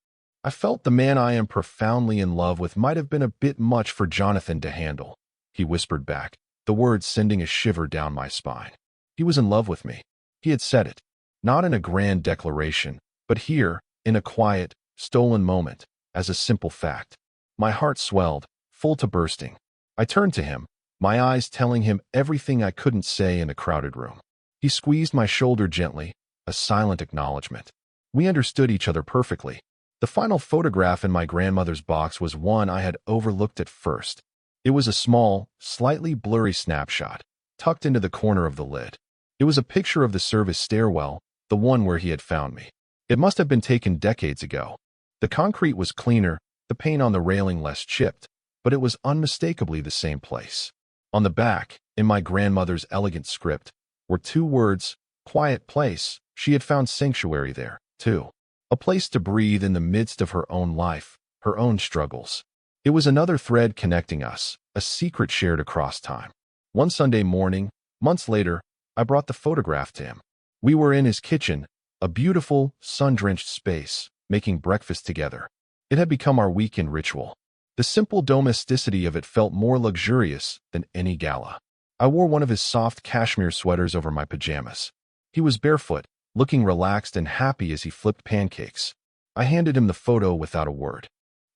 I felt the man I am profoundly in love with might have been a bit much for Jonathan to handle. He whispered back, the words sending a shiver down my spine. He was in love with me. He had said it, not in a grand declaration, but here, in a quiet, stolen moment, as a simple fact. My heart swelled, full to bursting. I turned to him, my eyes telling him everything I couldn't say in a crowded room. He squeezed my shoulder gently, a silent acknowledgement. We understood each other perfectly. The final photograph in my grandmother's box was one I had overlooked at first. It was a small, slightly blurry snapshot, tucked into the corner of the lid. It was a picture of the service stairwell, the one where he had found me. It must have been taken decades ago. The concrete was cleaner, the paint on the railing less chipped, but it was unmistakably the same place. On the back, in my grandmother's elegant script, were two words, "Quiet place." She had found sanctuary there, too. A place to breathe in the midst of her own life, her own struggles. It was another thread connecting us, a secret shared across time. One Sunday morning, months later, I brought the photograph to him. We were in his kitchen, a beautiful, sun-drenched space, making breakfast together. It had become our weekend ritual. The simple domesticity of it felt more luxurious than any gala. I wore one of his soft cashmere sweaters over my pajamas. He was barefoot, looking relaxed and happy as he flipped pancakes. I handed him the photo without a word.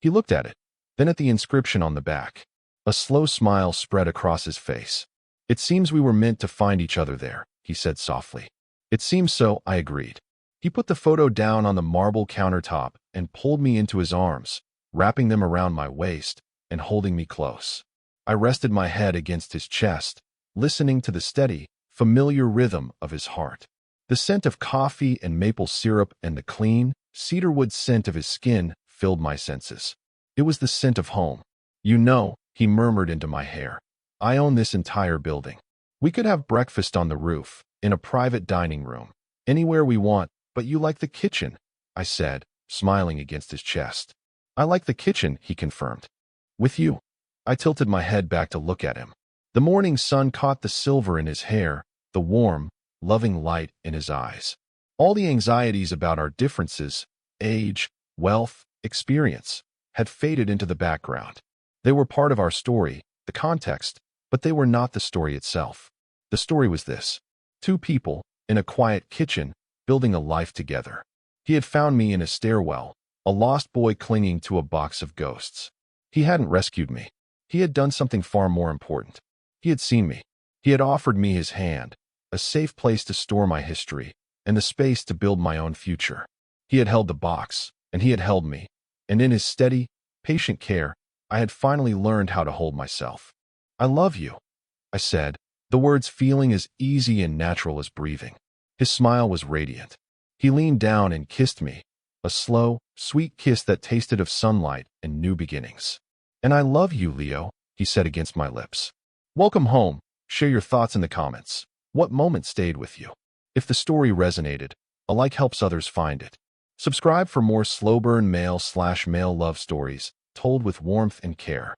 He looked at it, then at the inscription on the back. A slow smile spread across his face. "It seems we were meant to find each other there," he said softly. "It seems so," I agreed. He put the photo down on the marble countertop and pulled me into his arms, wrapping them around my waist and holding me close. I rested my head against his chest, listening to the steady, familiar rhythm of his heart. The scent of coffee and maple syrup and the clean, cedarwood scent of his skin filled my senses. It was the scent of home. "You know," he murmured into my hair, "I own this entire building. We could have breakfast on the roof, in a private dining room, anywhere we want, but you like the kitchen," I said, smiling against his chest. "I like the kitchen," he confirmed. "With you." I tilted my head back to look at him. The morning sun caught the silver in his hair, the warm, loving light in his eyes. All the anxieties about our differences, age, wealth, experience, had faded into the background. They were part of our story, the context, but they were not the story itself. The story was this: two people, in a quiet kitchen, building a life together. He had found me in a stairwell, a lost boy clinging to a box of ghosts. He hadn't rescued me. He had done something far more important. He had seen me. He had offered me his hand, a safe place to store my history, and the space to build my own future. He had held the box, and he had held me, and in his steady, patient care, I had finally learned how to hold myself. "I love you," I said, the words feeling as easy and natural as breathing. His smile was radiant. He leaned down and kissed me, a slow, sweet kiss that tasted of sunlight and new beginnings. "And I love you, Leo," he said against my lips. Welcome home. Share your thoughts in the comments. What moment stayed with you? If the story resonated, a like helps others find it. Subscribe for more slow burn male/male love stories told with warmth and care.